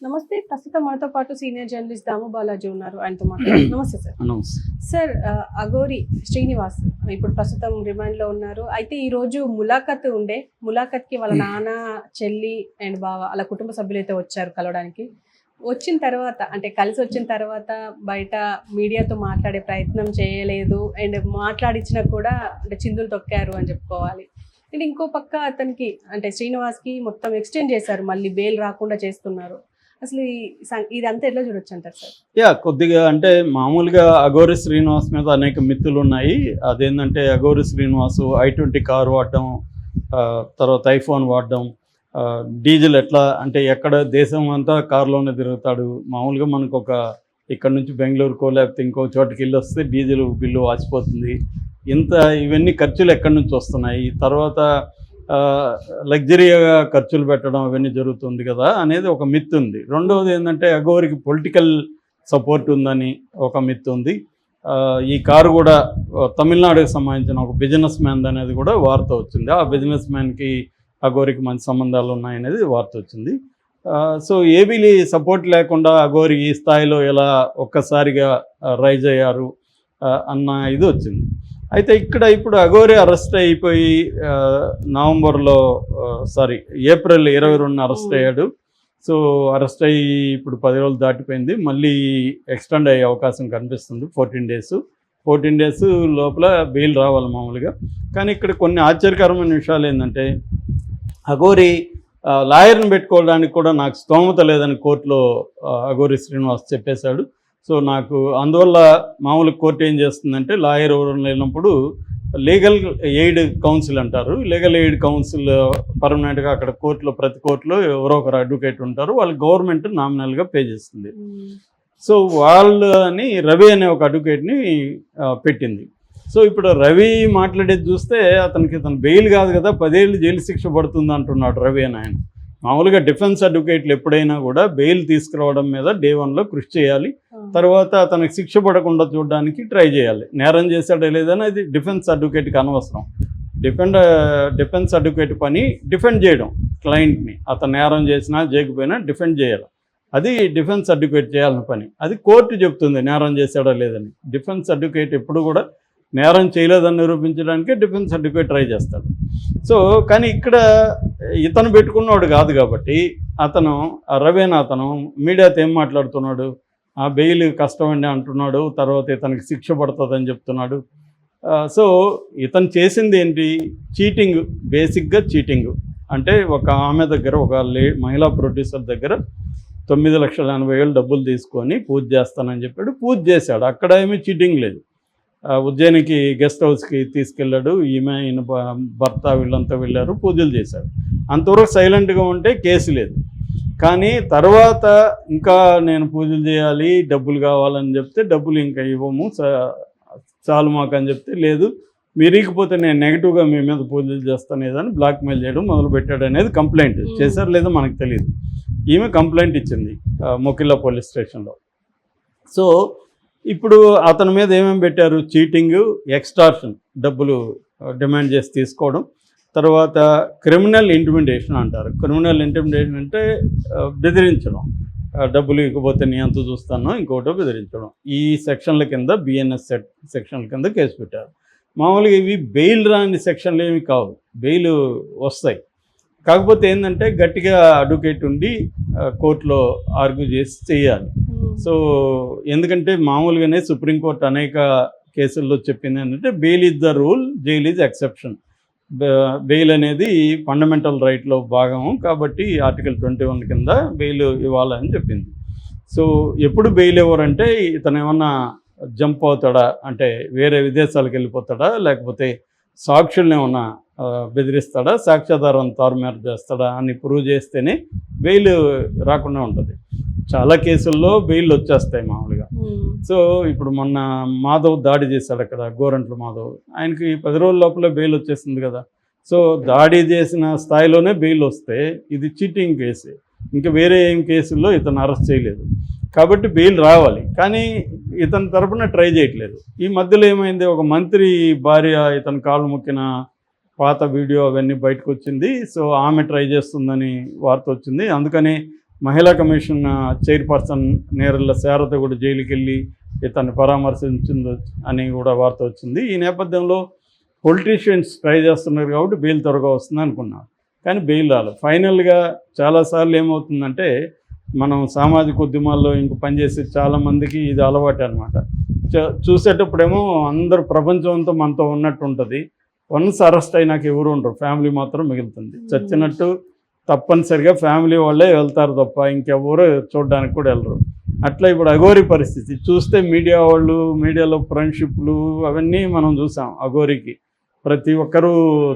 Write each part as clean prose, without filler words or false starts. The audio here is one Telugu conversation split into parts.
నమస్తే. ప్రస్తుతం మనతో పాటు సీనియర్ జర్నలిస్ట్ దాము బాలాజీ ఉన్నారు. ఆయనతో మాట్లాడారు. నమస్తే సార్. నమస్తే. సార్, అఘోరి శ్రీనివాస్ ఇప్పుడు ప్రస్తుతం రిమాండ్లో ఉన్నారు. అయితే ఈరోజు ములాఖత్కి వాళ్ళ నాన్న, చెల్లి అండ్ బావ అలా కుటుంబ సభ్యులైతే వచ్చారు కలవడానికి. వచ్చిన తర్వాత అంటే కలిసి వచ్చిన తర్వాత బయట మీడియాతో మాట్లాడే ప్రయత్నం చేయలేదు. అండ్ మాట్లాడించినా కూడా అంటే చిందులు తొక్కారు అని చెప్పుకోవాలి. అండ్ ఇంకో పక్క అతనికి అంటే శ్రీనివాస్కి మొత్తం ఎక్స్టెండ్ చేశారు, మళ్ళీ బెయిల్ రాకుండా చేస్తున్నారు. అసలు ఇదంతా ఎట్లా చూడొచ్చు అంటారు సార్? కొద్దిగా అంటే మామూలుగా అఘోరి శ్రీనివాస్ మీద అనేక మిత్తులు ఉన్నాయి. అదేంటంటే అఘోరి శ్రీనివాస్ i20 కారు వాడడం, తర్వాత ఐఫోన్ వాడడం, డీజిల్ ఎట్లా అంటే ఎక్కడ దేశం అంతా కారులోనే తిరుగుతాడు. మామూలుగా మనకు ఇక్కడ నుంచి బెంగళూరుకో లేకపోతే ఇంకో చోటుకి వెళ్ళి వస్తే డీజిల్ బిల్లు వాచిపోతుంది. ఇవన్నీ ఖర్చులు ఎక్కడి నుంచి వస్తున్నాయి, తర్వాత లగ్జరీగా ఖర్చులు పెట్టడం అవన్నీ జరుగుతుంది కదా అనేది ఒక మిత్ ఉంది. రెండవది ఏంటంటే అఘోరికి పొలిటికల్ సపోర్ట్ ఉందని ఒక మిత్ ఉంది. ఈ కారు కూడా తమిళనాడుకి సంబంధించిన ఒక బిజినెస్ మ్యాన్ అనేది కూడా వార్త వచ్చింది. ఆ బిజినెస్ మ్యాన్కి అఘోరికి మంచి సంబంధాలు ఉన్నాయనేది వార్త వచ్చింది. సో ఏబీ సపోర్ట్ లేకుండా అఘోరి ఈ స్థాయిలో ఎలా ఒక్కసారిగా రైజ్ అయ్యారు అన్న ఇది వచ్చింది. అయితే ఇప్పుడు అఘోరి అరెస్ట్ అయిపోయి ఏప్రిల్ 22 అరెస్ట్ అయ్యాడు. సో అరెస్ట్ అయ్యి ఇప్పుడు 10 రోజులు దాటిపోయింది. మళ్ళీ ఎక్స్టెండ్ అయ్యే అవకాశం కనిపిస్తుంది. 14 డేస్ లోపల బెయిల్ రావాలి మామూలుగా. కానీ ఇక్కడ కొన్ని ఆశ్చర్యకరమైన విషయాలు ఏంటంటే అఘోరి లాయర్ని పెట్టుకోవడానికి కూడా నాకు స్తోమత లేదని కోర్టులో అఘోరి శ్రీనివాస్ చెప్పేశాడు. సో నాకు అందువల్ల మామూలు కోర్టు ఏం చేస్తుందంటే లాయర్ ఎవరు లేనప్పుడు లీగల్ ఎయిడ్ కౌన్సిల్ అంటారు. లీగల్ ఎయిడ్ కౌన్సిల్ పర్మనెంట్గా అక్కడ ప్రతి కోర్టులో ఎవరో ఒకరు అడ్వకేట్ ఉంటారు. వాళ్ళు గవర్నమెంట్ నామినల్గా పే చేస్తుంది. సో వాళ్ళని రవి అనే ఒక అడ్వకేట్ని పెట్టింది. సో ఇప్పుడు రవి మాట్లాడేది చూస్తే అతను బెయిల్ కాదు కదా, 10 ఏళ్ళు జైలు శిక్ష పడుతుంది అంటున్నాడు రవి అని. ఆయన మామూలుగా డిఫెన్స్ అడ్వకేట్లు ఎప్పుడైనా కూడా బెయిల్ తీసుకురావడం మీద డే 1లో కృషి చేయాలి. తర్వాత అతనికి శిక్ష పడకుండా చూడడానికి ట్రై చేయాలి. నేరం చేశాడో లేదని అది డిఫెన్స్ అడ్వకేట్కి అనవసరం. డిఫెన్స్ అడ్వకేట్ పని డిఫెండ్ చేయడం, క్లయింట్ని అతను నేరం చేసినా చేయకపోయినా డిఫెండ్ చేయాలి. అది డిఫెన్స్ అడ్వకేట్ చేయాల్సిన పని. అది కోర్టు చెప్తుంది నేరం చేశాడో లేదని. డిఫెన్స్ అడ్వకేట్ ఎప్పుడు కూడా నేరం చేయలేదని నిరూపించడానికి డిఫెన్స్ అడ్వకేట్ ట్రై చేస్తాడు. సో కానీ ఇక్కడ ఇతను పెట్టుకున్నాడు కాదు కాబట్టి రవేనా అతను మీడియాతో ఏం మాట్లాడుతున్నాడు, ఆ బెయిల్ కష్టమండి అంటున్నాడు, తర్వాత ఇతనికి శిక్ష పడుతుందని చెప్తున్నాడు. సో ఇతను చేసింది ఏంటి? చీటింగ్, బేసిక్గా చీటింగ్. అంటే ఒక ఆమె దగ్గర మహిళా ప్రొడ్యూసర్ దగ్గర 9,80,000 డబ్బులు తీసుకొని పూజ చేస్తానని చెప్పాడు. పూజ చేశాడు. అక్కడ ఏమీ చీటింగ్ లేదు. ఉజ్జయినికి గెస్ట్ హౌస్కి తీసుకెళ్ళాడు. ఈయన భర్త వీళ్ళంతా వెళ్ళారు, పూజలు చేశాడు. అంతవరకు సైలెంట్గా ఉంటే కేసు లేదు. కానీ తర్వాత ఇంకా నేను పూజలు చేయాలి, డబ్బులు కావాలని చెప్తే డబ్బులు ఇంకా ఇవ్వము, చాలు మాకు అని చెప్తే లేదు, మీరు ఇకపోతే నేను నెగిటివ్గా మీ మీద పూజలు చేస్తాను ఏదని బ్లాక్మెయిల్ చేయడం మొదలుపెట్టాడు అనేది కంప్లైంట్ చేశారు లేదో మనకు తెలియదు. ఈమె కంప్లైంట్ ఇచ్చింది మొకిల్లా పోలీస్ స్టేషన్లో. సో ఇప్పుడు అతని మీద ఏమేమి పెట్టారు? చీటింగ్, ఎక్స్టార్షన్, డబ్బులు డిమాండ్ చేసి తీసుకోవడం, తర్వాత క్రిమినల్ ఇంటిమిడేషన్ అంటారు. క్రిమినల్ ఇంటిమిడేషన్ అంటే బెదిరించడం, డబ్బులు ఇవ్వకపోతే నీ అంత చూస్తాను ఇంకోటో బెదిరించడం. ఈ సెక్షన్ల కింద BNS సెక్షన్ల కింద కేసు పెట్టారు. మామూలుగా ఇవి బెయిల్ రాని సెక్షన్లు ఏమి కావు, బెయిల్ వస్తాయి. కాకపోతే ఏంటంటే గట్టిగా అడ్వకేట్ ఉండి కోర్టులో ఆర్గ్యూ చేసి చేయాలి. సో ఎందుకంటే మామూలుగానే సుప్రీంకోర్టు అనేక కేసుల్లో చెప్పింది ఏంటంటే bail is the rule, jail is exception. Bail అనేది ఫండమెంటల్ రైట్లో భాగం కాబట్టి ఆర్టికల్ 21 కింద బెయిల్ ఇవ్వాలని చెప్పింది. సో ఎప్పుడు బెయిల్ ఇవ్వరంటే ఇతను ఏమన్నా జంప్ అవుతాడా, అంటే వేరే విదేశాలకు వెళ్ళిపోతాడా, లేకపోతే సాక్షుల్ని ఏమన్నా బెదిరిస్తాడా, సాక్ష్యాధారం తారుమారు చేస్తాడా అని ప్రూవ్ చేస్తేనే బెయిల్ రాకుండా ఉంటుంది. చాలా కేసుల్లో బెయిల్ వచ్చేస్తాయి మామూలుగా. సో ఇప్పుడు మొన్న మాధవ్ దాడి చేశాడు అక్కడ, గోరంట్ల మాధవ్, ఆయనకి 10 రోజుల లోపల బెయిల్ వచ్చేసింది కదా. సో దాడి చేసిన స్థాయిలోనే బెయిల్ వస్తే ఇది చీటింగ్ కేసు, ఇంకా వేరే ఏం కేసుల్లో ఇతను అరెస్ట్ చేయలేదు కాబట్టి బెయిల్ రావాలి. కానీ ఇతని తరపున ట్రై చేయట్లేదు. ఈ మధ్యలో ఏమైంది, ఒక మంత్రి భార్య ఇతను కాళ్ళు మొక్కిన పాత వీడియో అవన్నీ బయటకు వచ్చింది. సో ఆమె ట్రై చేస్తుందని వార్త వచ్చింది. అందుకని మహిళా కమిషన్ చైర్పర్సన్ నేరళ్ళ శారద కూడా జైలుకి వెళ్ళి ఇతన్ని పరామర్శించింది అని కూడా వార్త వచ్చింది. ఈ నేపథ్యంలో పొలిటీషియన్స్ ట్రై చేస్తున్నారు కాబట్టి బెయిల్ త్వరగా వస్తుంది అనుకున్నాం, కానీ బెయిల్ రాలేదు. ఫైనల్గా చాలాసార్లు ఏమవుతుందంటే మనం సామాజిక ఉద్యమాల్లో ఇంక పనిచేసే చాలామందికి ఇది అలవాటు అనమాట. చూసేటప్పుడేమో అందరు ప్రపంచం అంతా మనతో ఉన్నట్టు ఉంటుంది. వన్స్ అరెస్ట్ అయినాక ఎవరు ఉండరు, ఫ్యామిలీ మాత్రం మిగులుతుంది. చచ్చినట్టు తప్పనిసరిగా ఫ్యామిలీ వాళ్ళే వెళ్తారు తప్ప ఇంకెవరు చూడడానికి కూడా వెళ్ళరు. అట్లా ఇప్పుడు అఘోరి పరిస్థితి చూస్తే మీడియా వాళ్ళు, మీడియాలో ఫ్రెండ్షిప్లు అవన్నీ మనం చూసాం. అఘోరికి ప్రతి ఒక్కరూ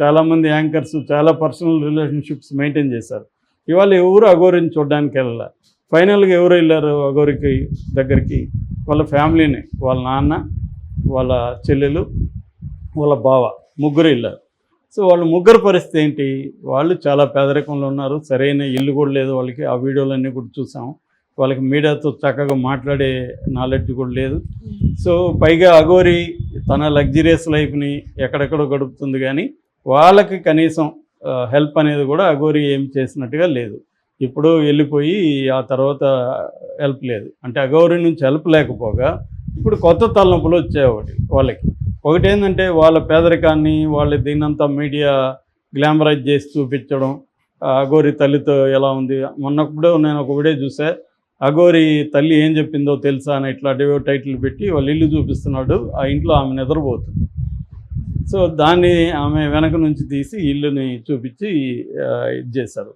చాలామంది యాంకర్స్ చాలా పర్సనల్ రిలేషన్షిప్స్ మెయింటైన్ చేశారు. ఇవాళ ఎవరు అఘోరిని చూడడానికి వెళ్ళాలి. ఫైనల్గా ఎవరు వెళ్ళారు అఘోరికి దగ్గరికి? వాళ్ళ ఫ్యామిలీని, వాళ్ళ నాన్న, వాళ్ళ చెల్లెలు, వాళ్ళ బావ, ముగ్గురు వెళ్ళారు. సో వాళ్ళ ముగ్గురు పరిస్థితి ఏంటి? వాళ్ళు చాలా పేదరికంలో ఉన్నారు, సరైన ఇల్లు కూడా లేదు వాళ్ళకి. ఆ వీడియోలన్నీ కూడా చూసాం. వాళ్ళకి మీడియాతో చక్కగా మాట్లాడే నాలెడ్జ్ కూడా లేదు. సో పైగా అఘోరి తన లగ్జరియస్ లైఫ్ని ఎక్కడెక్కడో గడుపుతుంది, కానీ వాళ్ళకి కనీసం హెల్ప్ అనేది కూడా అఘోరి ఏం చేసినట్టుగా లేదు. ఇప్పుడు వెళ్ళిపోయి ఆ తర్వాత హెల్ప్ లేదు. అంటే అఘోరి నుంచి హెల్ప్ లేకపోగా ఇప్పుడు కొత్త తలనొప్పులు వచ్చాయి వాళ్ళకి. ఒకటి ఏంటంటే వాళ్ళ పేదరికాన్ని, వాళ్ళ దీన్నంతా మీడియా గ్లామరైజ్ చేసి చూపించడం. అఘోరి తల్లితో ఎలా ఉంది, మొన్నప్పుడు నేను ఒక వీడియో చూసా, అఘోరి తల్లి ఏం చెప్పిందో తెలుసా అని ఇట్లా టైటిల్ పెట్టి వాళ్ళ ఇల్లు చూపిస్తున్నాడు. ఆ ఇంట్లో ఆమె నిద్రపోతుంది. సో దాన్ని ఆమె వెనక నుంచి తీసి ఇల్లుని చూపించి ఇది చేశారు.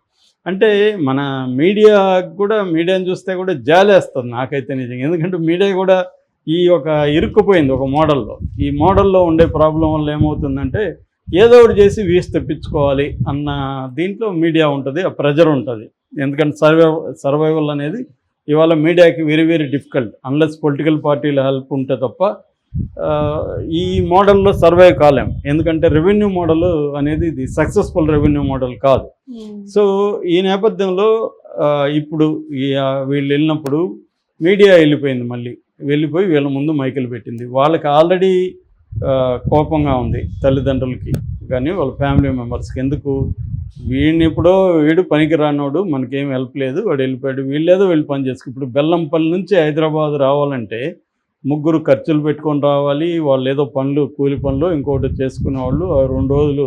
అంటే మన మీడియా కూడా, మీడియాని చూస్తే కూడా జాలేస్తుంది నాకైతే నిజంగా. ఎందుకంటే మీడియా కూడా ఈ ఒక ఇరుక్కుపోయింది ఒక మోడల్లో. ఈ మోడల్లో ఉండే ప్రాబ్లం వల్ల ఏమవుతుందంటే ఏదో ఒకటి చేసి వీసి తెప్పించుకోవాలి అన్న దీంట్లో మీడియా ఉంటుంది, ఆ ప్రెజర్ ఉంటుంది. ఎందుకంటే సర్వైవల్ అనేది ఇవాళ మీడియాకి very very difficult, unless political పార్టీల హెల్ప్ ఉంటే తప్ప ఈ మోడల్లో సర్వైవ్ కాలేం. ఎందుకంటే రెవెన్యూ మోడల్ అనేది ఇది సక్సెస్ఫుల్ రెవెన్యూ మోడల్ కాదు. సో ఈ నేపథ్యంలో ఇప్పుడు వీళ్ళు వెళ్ళినప్పుడు మీడియా వెళ్ళిపోయింది, మళ్ళీ వెళ్ళిపోయి వీళ్ళ ముందు మైకులు పెట్టింది. వాళ్ళకి ఆల్రెడీ కోపంగా ఉంది తల్లిదండ్రులకి కానీ వాళ్ళ ఫ్యామిలీ మెంబర్స్కి. ఎందుకు? వీడిని ఎప్పుడో వీడు పనికి రానోడు, మనకేం హెల్ప్ లేదు, వాడు వెళ్ళిపోయాడు, వీళ్ళేదో వెళ్ళి పని చేసుకు. ఇప్పుడు బెల్లంపల్లి నుంచి హైదరాబాద్ రావాలంటే ముగ్గురు ఖర్చులు పెట్టుకొని రావాలి. వాళ్ళు ఏదో పనులు, కూలి పనులు ఇంకోటి చేసుకునేవాళ్ళు 2 రోజులు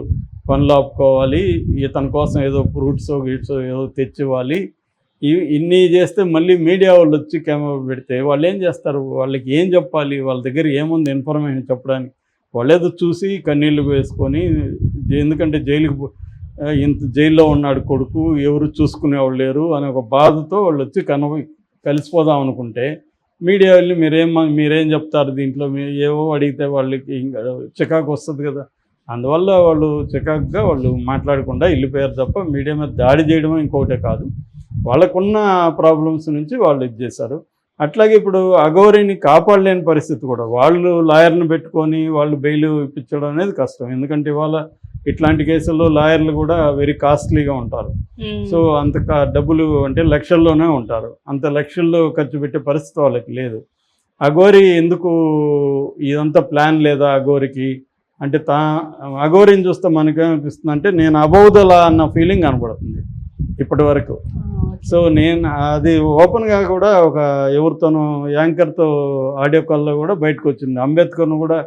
పనులు ఆపుకోవాలి. ఇతని కోసం ఏదో ఫ్రూట్స్ గిట్స్ ఏదో తెచ్చివ్వాలి. ఇన్ని చేస్తే మళ్ళీ మీడియా వాళ్ళు వచ్చి కెమెరా పెడితే వాళ్ళు ఏం చేస్తారు? వాళ్ళకి ఏం చెప్పాలి? వాళ్ళ దగ్గర ఏముంది ఇన్ఫర్మేషన్ చెప్పడానికి? వాళ్ళేదో చూసి కన్నీళ్ళు వేసుకొని, ఎందుకంటే జైల్లో ఉన్నాడు కొడుకు, ఎవరు చూసుకునేవాళ్ళు లేరు అనే ఒక బాధతో వాళ్ళు వచ్చి కలిసిపోదాం అనుకుంటే మీడియా వెళ్ళి మీరేం చెప్తారు దీంట్లో, ఏవో అడిగితే వాళ్ళకి చికాకు వస్తుంది కదా. అందువల్ల వాళ్ళు చికాకుగా వాళ్ళు మాట్లాడకుండా వెళ్ళిపోయారు తప్ప మీడియా మీద దాడి చేయడమో ఇంకొకటే కాదు. వాళ్ళకున్న ప్రాబ్లమ్స్ నుంచి వాళ్ళు ఇది చేశారు. అట్లాగే ఇప్పుడు అఘోరిని కాపాడలేని పరిస్థితి కూడా. వాళ్ళు లాయర్ని పెట్టుకొని వాళ్ళు బెయిల్ ఇప్పించడం అనేది కష్టం. ఎందుకంటే ఇవాళ ఇట్లాంటి కేసుల్లో లాయర్లు కూడా వెరీ కాస్ట్లీగా ఉంటారు. సో అంత డబ్బులు అంటే లక్షల్లోనే ఉంటారు. అంత లక్షల్లో ఖర్చు పెట్టే పరిస్థితి వాళ్ళకి లేదు. అఘోరి ఎందుకు ఇదంతా ప్లాన్ లేదా అఘోరికి అంటే? అఘోరిని చూస్తే మనకేమనిపిస్తుంది అంటే నేను అబౌవ్ ద లా అన్న ఫీలింగ్ కనపడుతుంది ఇప్పటి వరకు. సో నేను అది ఓపెన్గా కూడా ఒక ఎవరితోనూ యాంకర్తో ఆడియో కాల్లో కూడా బయటకు వచ్చింది. అంబేద్కర్ను కూడా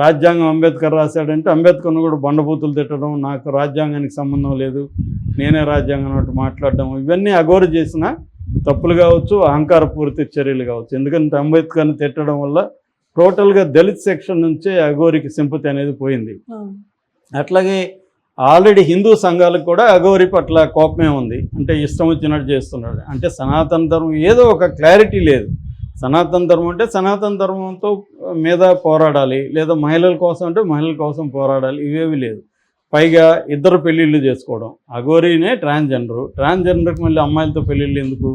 రాజ్యాంగం అంబేద్కర్ రాశాడంటే అంబేద్కర్ను కూడా బండబూతులు తిట్టడం, నాకు రాజ్యాంగానికి సంబంధం లేదు, నేనే రాజ్యాంగం అన్నట్టు మాట్లాడడం, ఇవన్నీ అఘోరి చేసిన తప్పులు కావచ్చు, అహంకారపూరిత చర్యలు కావచ్చు. ఎందుకంటే అంబేద్కర్ని తిట్టడం వల్ల టోటల్గా దళిత్ సెక్షన్ నుంచే అఘోరికి సింపతి అనేది పోయింది. అట్లాగే ఆల్రెడీ హిందూ సంఘాలకు కూడా అఘోరి పట్ల కోపమే ఉంది. అంటే ఇష్టం వచ్చినట్టు చేస్తున్నాడు. అంటే సనాతన ధర్మం ఏదో ఒక క్లారిటీ లేదు. సనాతన ధర్మం అంటే సనాతన ధర్మంతో మీద పోరాడాలి, లేదా మహిళల కోసం అంటే మహిళల కోసం పోరాడాలి, ఇవేవి లేదు. పైగా 2 పెళ్ళిళ్ళు చేసుకోవడం. అఘోరీనే ట్రాన్స్జెండర్కి మళ్ళీ అమ్మాయిలతో పెళ్ళిళ్ళు ఎందుకు?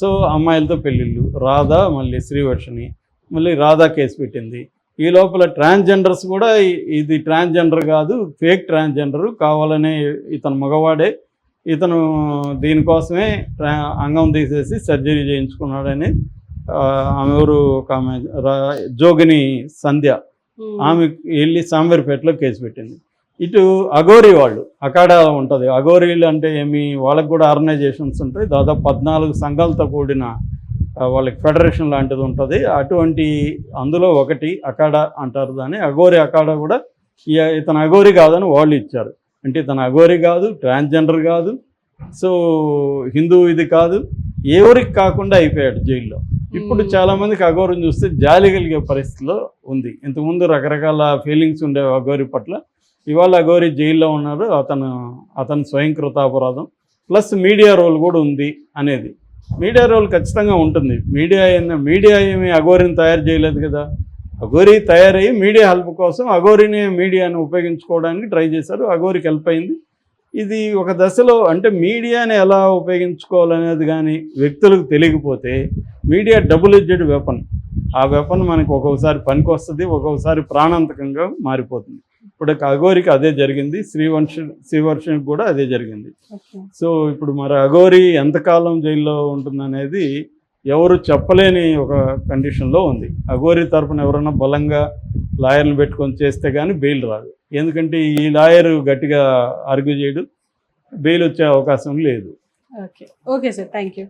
సో అమ్మాయిలతో పెళ్ళిళ్ళు. రాధా మళ్ళీ శ్రీవర్షిని, మళ్ళీ రాధా కేసు పెట్టింది. ఈ లోపల ట్రాన్స్జెండర్స్ కూడా ఇది ట్రాన్స్జెండర్ కాదు, ఫేక్ ట్రాన్స్జెండరు, కావాలనే ఇతను మగవాడే, ఇతను దీనికోసమే అంగం తీసేసి సర్జరీ చేయించుకున్నాడని ఆమె ఎవరు ఒక ఆమె జోగిని సంధ్య, ఆమె వెళ్ళి సాంబేర్పేటలో కేసు పెట్టింది. ఇటు అఘోరి వాళ్ళు అఖాడా ఉంటుంది. అఘోరీలు అంటే ఏమి, వాళ్ళకి కూడా ఆర్గనైజేషన్స్ ఉంటాయి. దాదాపు 14 సంఘాలతో కూడిన వాళ్ళకి ఫెడరేషన్ లాంటిది ఉంటుంది. అటువంటి అందులో ఒకటి అఖాడా అంటారు దాన్ని. అఘోరి అఖాడా కూడా ఇతను అఘోరి కాదని వాళ్ళు ఇచ్చారు. అంటే ఇతను అఘోరి కాదు, ట్రాన్స్జెండర్ కాదు, సో హిందూ ఇది కాదు, ఎవరికి కాకుండా అయిపోయాడు జైల్లో. ఇప్పుడు చాలామందికి అఘోరిని చూస్తే జాలి కలిగే పరిస్థితిలో ఉంది. ఇంతకుముందు రకరకాల ఫీలింగ్స్ ఉండేవి అఘోరి పట్ల. ఇవాళ అఘోరి జైల్లో ఉన్నారు. అతను స్వయంకృతాపరాధం ప్లస్ మీడియా రోల్ కూడా ఉంది అనేది. మీడియా రోల్ ఖచ్చితంగా ఉంటుంది. మీడియా ఏమి అఘోరిని తయారు చేయలేదు కదా. అఘోరి తయారయ్యి మీడియా హెల్ప్ కోసం అఘోరిని మీడియాని ఉపయోగించుకోవడానికి ట్రై చేశారు. అఘోరికి హెల్ప్ అయింది. ఇది ఒక దశలో అంటే మీడియాని ఎలా ఉపయోగించుకోవాలనేది కానీ వ్యక్తులకు తెలియకపోతే మీడియా డబుల్ ఎడ్జెడ్ వెపన్. ఆ వెపన్ మనకు ఒక్కొక్కసారి పనికి వస్తుంది, ఒక్కొక్కసారి ప్రాణాంతకంగా మారిపోతుంది. ఇప్పుడు అఘోరికి అదే జరిగింది, శ్రీవర్షన్కి కూడా అదే జరిగింది. సో ఇప్పుడు మరి అఘోరి ఎంతకాలం జైల్లో ఉంటుందనేది ఎవరు చెప్పలేని ఒక కండిషన్లో ఉంది. అఘోరి తరపున ఎవరైనా బలంగా లాయర్ని పెట్టుకొని చేస్తే కానీ బెయిల్ రాదు. ఎందుకంటే ఈ లాయర్ గట్టిగా ఆర్గ్యూ చేయడు, బెయిల్ వచ్చే అవకాశం లేదు. Okay sir, thank you.